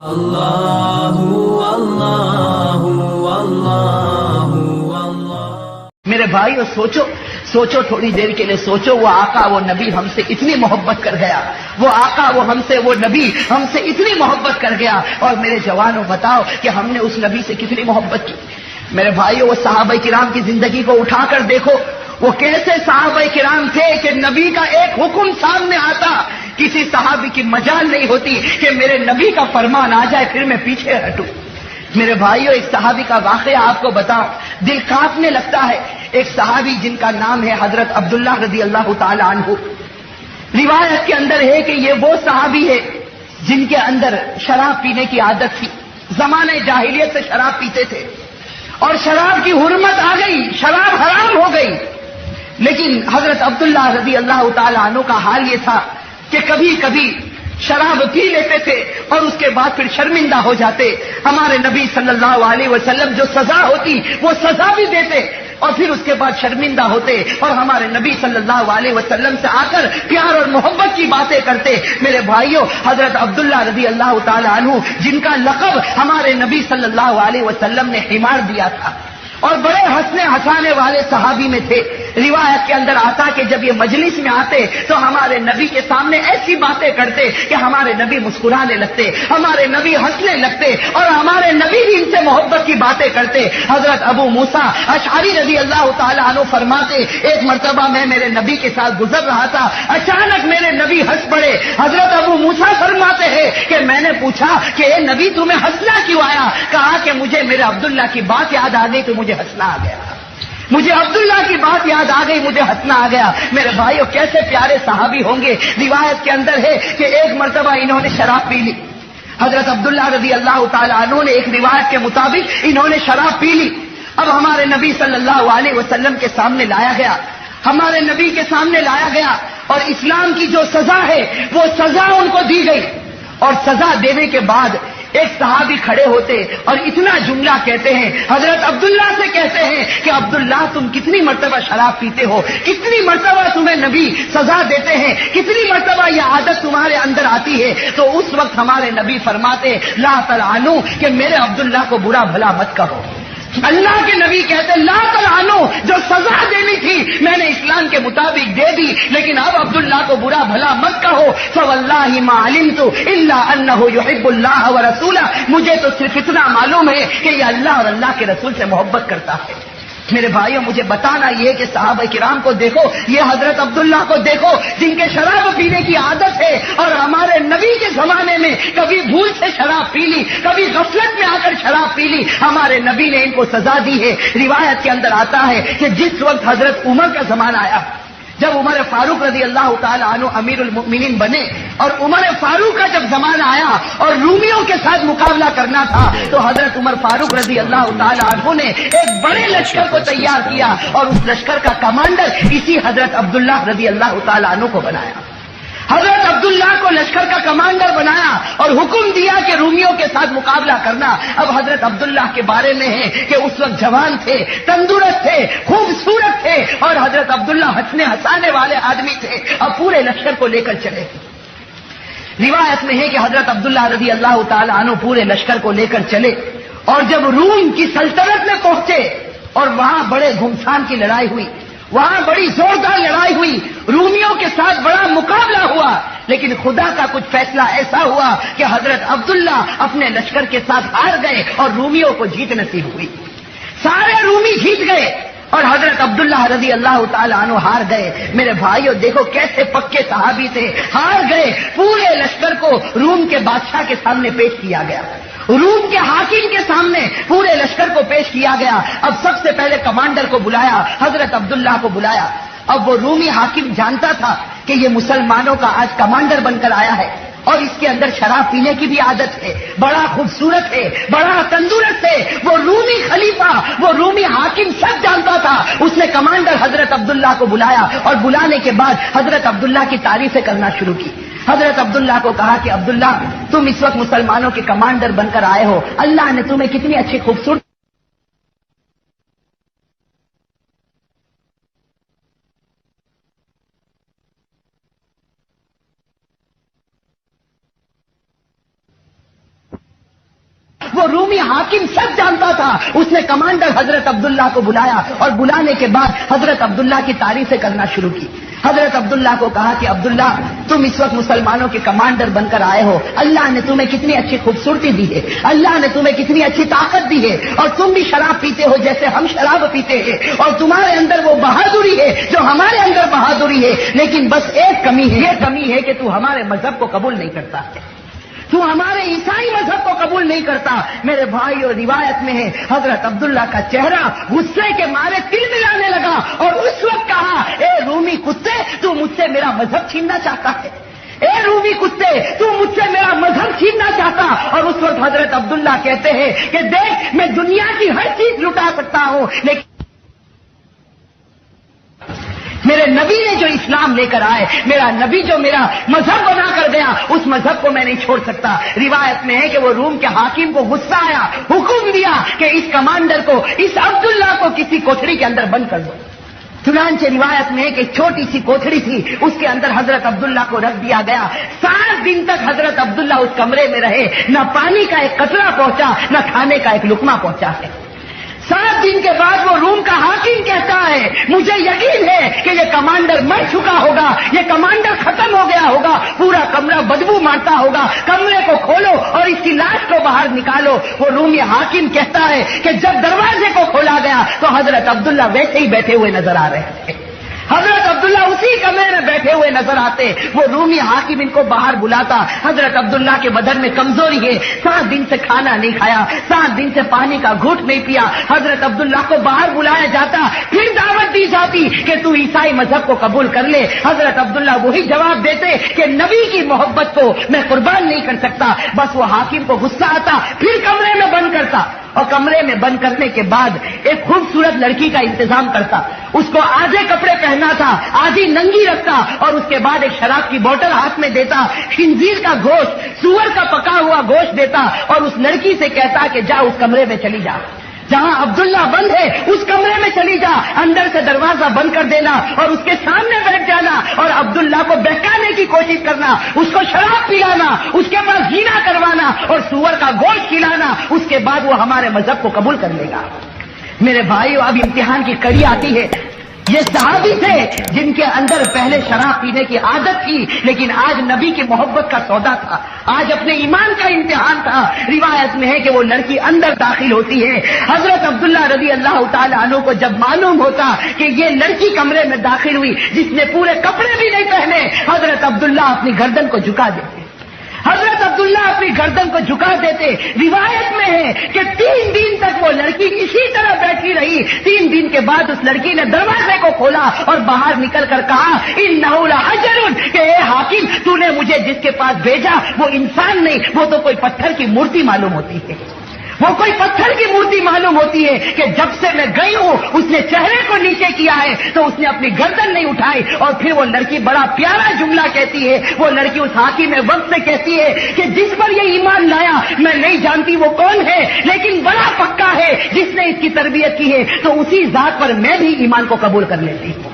اللہ اللہ اللہ اللہ۔ میرے بھائیو سوچو تھوڑی دیر کے لیے سوچو، وہ آقا وہ نبی ہم سے اتنی محبت کر گیا، وہ آقا وہ نبی ہم سے اتنی محبت کر گیا، اور میرے جوانوں بتاؤ کہ ہم نے اس نبی سے کتنی محبت کی۔ میرے بھائیو وہ صحابہ کرام کی زندگی کو اٹھا کر دیکھو، وہ کیسے صحابہ کرام تھے کہ نبی کا ایک حکم سامنے آتا، کسی صحابی کی مجال نہیں ہوتی کہ میرے نبی کا فرمان آ جائے پھر میں پیچھے ہٹوں۔ میرے بھائیو ایک صحابی کا واقعہ آپ کو بتاؤں، دل کانپنے لگتا ہے۔ ایک صحابی جن کا نام ہے حضرت عبداللہ رضی اللہ تعالی عنہ، روایت کے اندر ہے کہ یہ وہ صحابی ہے جن کے اندر شراب پینے کی عادت تھی، زمانے جاہلیت سے شراب پیتے تھے، اور شراب کی حرمت آ گئی، شراب حرام ہو گئی۔ لیکن حضرت عبداللہ رضی اللہ تعالی عنہ کا حال یہ تھا کہ کبھی کبھی شراب پی لیتے تھے اور اس کے بعد پھر شرمندہ ہو جاتے۔ ہمارے نبی صلی اللہ علیہ وسلم جو سزا ہوتی وہ سزا بھی دیتے، اور پھر اس کے بعد شرمندہ ہوتے، اور ہمارے نبی صلی اللہ علیہ وسلم سے آ کر پیار اور محبت کی باتیں کرتے۔ میرے بھائیوں، حضرت عبداللہ رضی اللہ تعالی عنہ جن کا لقب ہمارے نبی صلی اللہ علیہ وسلم نے حمار دیا تھا، اور بڑے ہنسنے ہنسانے والے صحابی میں تھے۔ روایت کے اندر آتا کہ جب یہ مجلس میں آتے تو ہمارے نبی کے سامنے ایسی باتیں کرتے کہ ہمارے نبی مسکرانے لگتے، ہمارے نبی ہنسنے لگتے، اور ہمارے نبی بھی ان سے محبت کی باتیں کرتے۔ حضرت ابو موسیٰ اشعری رضی اللہ تعالیٰ عنہ فرماتے، ایک مرتبہ میں میرے نبی کے ساتھ گزر رہا تھا، اچانک میرے نبی ہنس پڑے۔ حضرت ابو موسیٰ فرماتے ہیں کہ میں نے پوچھا کہ اے نبی تمہیں ہنسنا کیوں آیا؟ کہا کہ مجھے میرے عبداللہ کی بات یاد آ گئی تو مجھے ہنسنا آ گیا، مجھے عبداللہ کی بات یاد آ گئی، مجھے ہنسنا آ گیا۔ میرے بھائیو کیسے پیارے صحابی ہوں گے۔ روایت کے اندر ہے کہ ایک مرتبہ انہوں نے شراب پی لی، حضرت عبداللہ رضی اللہ تعالی عنہ نے ایک روایت کے مطابق انہوں نے شراب پی لی۔ اب ہمارے نبی صلی اللہ علیہ وسلم کے سامنے لایا گیا، ہمارے نبی کے سامنے لایا گیا، اور اسلام کی جو سزا ہے وہ سزا ان کو دی گئی۔ اور سزا دینے کے بعد ایک صحابی کھڑے ہوتے اور اتنا جملہ کہتے ہیں، حضرت عبداللہ سے کہتے ہیں کہ عبداللہ تم کتنی مرتبہ شراب پیتے ہو، کتنی مرتبہ تمہیں نبی سزا دیتے ہیں، کتنی مرتبہ یہ عادت تمہارے اندر آتی ہے؟ تو اس وقت ہمارے نبی فرماتے لا تلعنوا، کہ میرے عبداللہ کو برا بھلا مت کہو۔ اللہ کے نبی کہتے لا تلعنوا، جو سزا دینی تھی میں نے اسلام کے مطابق دے دی، لیکن اب عبداللہ کو برا بھلا مت کہو۔ فواللہ ما علمت الا انہ یحب اللہ ورسولہ، مجھے تو صرف اتنا معلوم ہے کہ یہ اللہ اور اللہ کے رسول سے محبت کرتا ہے۔ میرے بھائیوں مجھے بتانا یہ کہ صحابہ کرام کو دیکھو، یہ حضرت عبداللہ کو دیکھو جن کے شراب پینے کی عادت ہے، اور ہمارے نبی کے زمانے میں کبھی بھول سے شراب پی لی، کبھی غفلت میں آ کر شراب پی لی، ہمارے نبی نے ان کو سزا دی ہے۔ روایت کے اندر آتا ہے کہ جس وقت حضرت عمر کا زمانہ آیا، جب عمر فاروق رضی اللہ تعالی عنہ امیر المؤمنین بنے، اور عمر فاروق کا جب زمانہ آیا اور رومیوں کے ساتھ مقابلہ کرنا تھا، تو حضرت عمر فاروق رضی اللہ تعالی عنہ نے ایک بڑے لشکر کو تیار کیا، اور اس لشکر کا کمانڈر اسی حضرت عبداللہ رضی اللہ تعالی عنہ کو بنایا۔ حضرت عبداللہ کو لشکر کا کمانڈر بنایا اور حکم دیا کہ رومیوں کے ساتھ مقابلہ کرنا۔ اب حضرت عبداللہ کے بارے میں ہے کہ اس وقت جوان تھے، تندرست تھے، خوبصورت تھے، اور حضرت عبداللہ ہنسنے ہنسانے والے آدمی تھے، اب پورے لشکر کو لے کر چلے۔ روایت میں ہے کہ حضرت عبداللہ رضی اللہ تعالی عنہ پورے لشکر کو لے کر چلے، اور جب روم کی سلطنت میں پہنچے اور وہاں بڑے گھمسان کی لڑائی ہوئی، وہاں بڑی زوردار لڑائی ہوئی، رومیوں کے ساتھ بڑا مقابلہ ہوا، لیکن خدا کا کچھ فیصلہ ایسا ہوا کہ حضرت عبداللہ اپنے لشکر کے ساتھ ہار گئے اور رومیوں کو جیت نصیب ہوئی۔ سارے رومی جیت گئے اور حضرت عبداللہ رضی اللہ تعالی عنہ ہار گئے۔ میرے بھائیوں دیکھو کیسے پکے صحابی تھے، ہار گئے۔ پورے لشکر کو روم کے بادشاہ کے سامنے پیش کیا گیا، روم کے حاکم کے سامنے پورے لشکر کو پیش کیا گیا۔ اب سب سے پہلے کمانڈر کو بلایا، حضرت عبداللہ کو بلایا۔ اب وہ رومی حاکم جانتا تھا کہ یہ مسلمانوں کا آج کمانڈر بن کر آیا ہے، اور اس کے اندر شراب پینے کی بھی عادت ہے، بڑا خوبصورت ہے، بڑا تندرست ہے۔ وہ رومی خلیفہ، وہ رومی حاکم سب جانتا تھا۔ اس نے کمانڈر حضرت عبداللہ کو بلایا، اور بلانے کے بعد حضرت عبداللہ کی تعریفیں کرنا شروع کی۔ حضرت عبداللہ کو کہا کہ عبداللہ تم اس وقت مسلمانوں کے کمانڈر بن کر آئے ہو، اللہ نے تمہیں کتنی اچھی خوبصورت وہ رومی حاکم سب جانتا تھا. اس نے کمانڈر حضرت عبداللہ کو بلایا اور بلانے کے بعد حضرت عبداللہ کی تعریفیں کرنا شروع کی. حضرت عبداللہ کو کہا کہ عبداللہ تم اس وقت مسلمانوں کے کمانڈر بن کر آئے ہو. اللہ نے تمہیں کتنی اچھی خوبصورتی دی ہے, اللہ نے تمہیں کتنی اچھی طاقت دی ہے, اور تم بھی شراب پیتے ہو جیسے ہم شراب پیتے ہیں, اور تمہارے اندر وہ بہادری ہے جو ہمارے اندر بہادری ہے. لیکن بس ایک کمی ہے, یہ کمی ہے کہ تو ہمارے مذہب کو قبول نہیں کرتا ہے, تو ہمارے عیسائی مذہب کو قبول نہیں کرتا. میرے بھائی اور روایت میں ہے حضرت عبداللہ کا چہرہ غصے کے مارے تل ملانے لگا اور اس وقت کہا, اے رومی کتے تو مجھ سے میرا مذہب چھیننا چاہتا ہے, اے رومی کتے تو مجھ سے میرا مذہب چھیننا چاہتا. اور اس وقت حضرت عبداللہ کہتے ہیں کہ دیکھ میں دنیا کی ہر چیز لٹا سکتا ہوں, لیکن میرے نبی نے جو اسلام لے کر آئے, میرا نبی جو میرا مذہب بنا کر گیا, اس مذہب کو میں نہیں چھوڑ سکتا. روایت میں ہے کہ وہ روم کے حاکم کو غصہ آیا, حکم دیا کہ اس کمانڈر کو, اس عبداللہ کو کسی کوٹھڑی کے اندر بند کر دو. چنانچہ روایت میں ہے کہ چھوٹی سی کوٹھڑی تھی, اس کے اندر حضرت عبداللہ کو رکھ دیا گیا. 7 دن تک حضرت عبداللہ اس کمرے میں رہے, نہ پانی کا ایک قطرہ پہنچا, نہ کھانے کا ایک لقمہ پہنچا ہے. 7 دن کے بعد وہ روم کا حاکم کہتا ہے مجھے یقین ہے کہ یہ کمانڈر مر چکا ہوگا, یہ کمانڈر ختم ہو گیا ہوگا, پورا کمرہ بدبو مارتا ہوگا, کمرے کو کھولو اور اس کی لاش کو باہر نکالو. وہ رومی حاکم کہتا ہے کہ جب دروازے کو کھولا گیا تو حضرت عبداللہ ویسے ہی بیٹھے ہوئے نظر آ رہے تھے, حضرت عبداللہ اسی کمرے میں بیٹھے ہوئے نظر آتے. وہ رومی حاکم ان کو باہر بلاتا. حضرت عبداللہ کے بدن میں کمزوری ہے, 7 دن سے کھانا نہیں کھایا, 7 دن سے پانی کا گھونٹ نہیں پیا. حضرت عبداللہ کو باہر بلایا جاتا, پھر دعوت دی جاتی کہ تو عیسائی مذہب کو قبول کر لے. حضرت عبداللہ وہی جواب دیتے کہ نبی کی محبت کو میں قربان نہیں کر سکتا. بس وہ حاکم کو غصہ آتا, پھر کمرے میں بند کرتا, اور کمرے میں بند کرنے کے بعد ایک خوبصورت لڑکی کا انتظام کرتا. اس کو آدھے کپڑے پہنا تھا, آدھی ننگی رکھتا, اور اس کے بعد ایک شراب کی بوتل ہاتھ میں دیتا, خنزیر کا گوشت, سور کا پکا ہوا گوشت دیتا, اور اس لڑکی سے کہتا کہ جا اس کمرے میں چلی جا, جہاں عبداللہ بند ہے اس کمرے میں چلی جا, اندر سے دروازہ بند کر دینا اور اس کے سامنے بیٹھ جانا, اور عبداللہ کو بہکانے کی کوشش کرنا, اس کو شراب پلانا, اس کے پاس زنا کروانا اور سور کا گوشت کھلانا. اس کے بعد وہ ہمارے مذہب کو قبول کر لے گا. میرے بھائیو, اب امتحان کی کڑی آتی ہے. یہ صحابی تھے جن کے اندر پہلے شراب پینے کی عادت تھی, لیکن آج نبی کی محبت کا سودا تھا, آج اپنے ایمان کا امتحان تھا. روایت میں ہے کہ وہ لڑکی اندر داخل ہوتی ہے. حضرت عبداللہ رضی اللہ تعالی عنہ کو جب معلوم ہوتا کہ یہ لڑکی کمرے میں داخل ہوئی جس نے پورے کپڑے بھی نہیں پہنے, حضرت عبداللہ اپنی گردن کو جھکا دیتے, حضرت عبداللہ اپنی گردن کو جھکا دیتے. روایت میں ہے کہ 3 دن تک وہ لڑکی اسی طرح بیٹھی رہی. 3 دن کے بعد اس لڑکی نے دروازے کو کھولا اور باہر نکل کر کہا انہ لحجر, کہ اے حاکم تو نے مجھے جس کے پاس بھیجا وہ انسان نہیں, وہ تو کوئی پتھر کی مورتی معلوم ہوتی ہے, وہ کوئی پتھر کی مورتی معلوم ہوتی ہے کہ جب سے میں گئی ہوں اس نے چہرے کو نیچے کیا ہے تو اس نے اپنی گردن نہیں اٹھائی. اور پھر وہ لڑکی بڑا پیارا جملہ کہتی ہے, وہ لڑکی اس حاکم وقت سے کہتی ہے کہ جس پر یہ ایمان لایا میں نہیں جانتی وہ کون ہے, لیکن بڑا پکا ہے جس نے اس کی تربیت کی ہے, تو اسی ذات پر میں بھی ایمان کو قبول کر لیتی ہوں.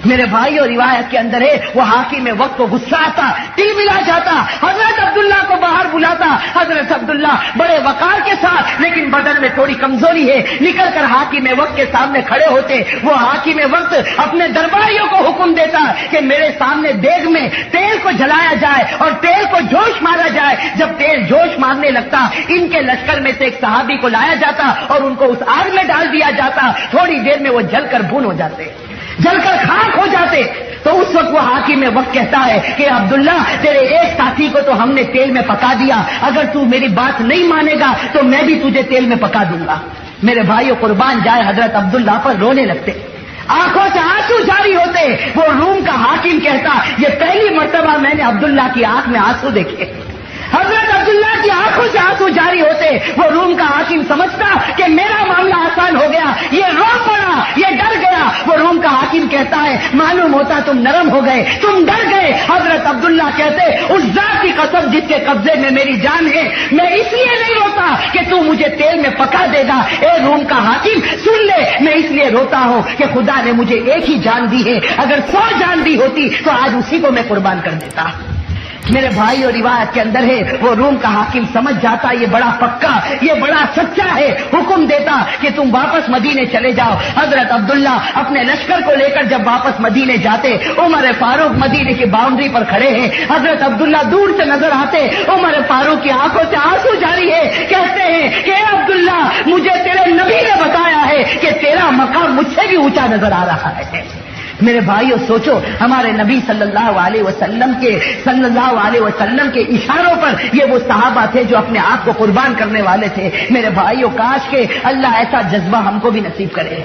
میرے بھائی اور روایت کے اندر ہے وہ حاکم وقت کو غصہ آتا, دل ملا جاتا, حضرت عبداللہ کو باہر بلاتا. حضرت عبداللہ بڑے وقار کے ساتھ لیکن بدن میں تھوڑی کمزوری ہے, نکل کر حاکم وقت کے سامنے کھڑے ہوتے. وہ حاکم وقت اپنے درباریوں کو حکم دیتا کہ میرے سامنے دیگ میں تیل کو جلایا جائے اور تیل کو جوش مارا جائے. جب تیل جوش مارنے لگتا ان کے لشکر میں سے ایک صحابی کو لایا جاتا اور ان کو اس آگ میں ڈال دیا جاتا. تھوڑی دیر میں وہ جل کر بھون ہو جاتے, جل کر خاک ہو جاتے. تو اس وقت وہ حاکم وقت کہتا ہے کہ عبداللہ تیرے ایک ساتھی کو تو ہم نے تیل میں پکا دیا, اگر تو میری بات نہیں مانے گا تو میں بھی تجھے تیل میں پکا دوں گا. میرے بھائیو قربان جائے حضرت عبداللہ پر رونے لگتے, آنکھوں سے آنسو جاری ہوتے. وہ روم کا حاکم کہتا یہ پہلی مرتبہ میں نے عبداللہ کی آنکھ میں آنسو دیکھے. حضرت عبداللہ کی آنکھوں سے آنسو جاری ہوتے. وہ روم کا حاکم سمجھتا کہ میرا معاملہ آسان ہو گیا, یہ رو پڑا, یہ ڈر گیا. وہ روم کا حاکم کہتا ہے معلوم ہوتا تم نرم ہو گئے, تم ڈر گئے. حضرت عبداللہ کہتے اس ذات کی قسم جس کے قبضے میں میری جان ہے میں اس لیے نہیں روتا کہ تو مجھے تیل میں پکا دے گا. اے روم کا حاکم سن لے, میں اس لیے روتا ہوں کہ خدا نے مجھے ایک ہی جان دی ہے, اگر 100 جان دی ہوتی تو آج اسی کو میں قربان کر دیتا. میرے بھائی اور روایت کے اندر ہے وہ روم کا حاکم سمجھ جاتا یہ بڑا پکا، یہ بڑا سچا ہے، حکم دیتا کہ تم واپس مدینے چلے جاؤ۔ حضرت عبداللہ اپنے لشکر کو لے کر جب واپس مدینے جاتے، عمر فاروق مدینے کی باؤنڈری پر کھڑے ہیں، حضرت عبداللہ دور سے نظر آتے، عمر فاروق کی آنکھوں سے آنسو جاری ہے، کہتے ہیں کہ اے عبداللہ مجھے تیرے نبی نے بتایا ہے کہ تیرا مقام مجھ سے بھی اونچا نظر آ رہا ہے۔ میرے بھائیو سوچو، ہمارے نبی صلی اللہ علیہ وسلم کے اشاروں پر یہ وہ صحابہ تھے جو اپنے آپ کو قربان کرنے والے تھے۔ میرے بھائیو کاش کہ اللہ ایسا جذبہ ہم کو بھی نصیب کرے۔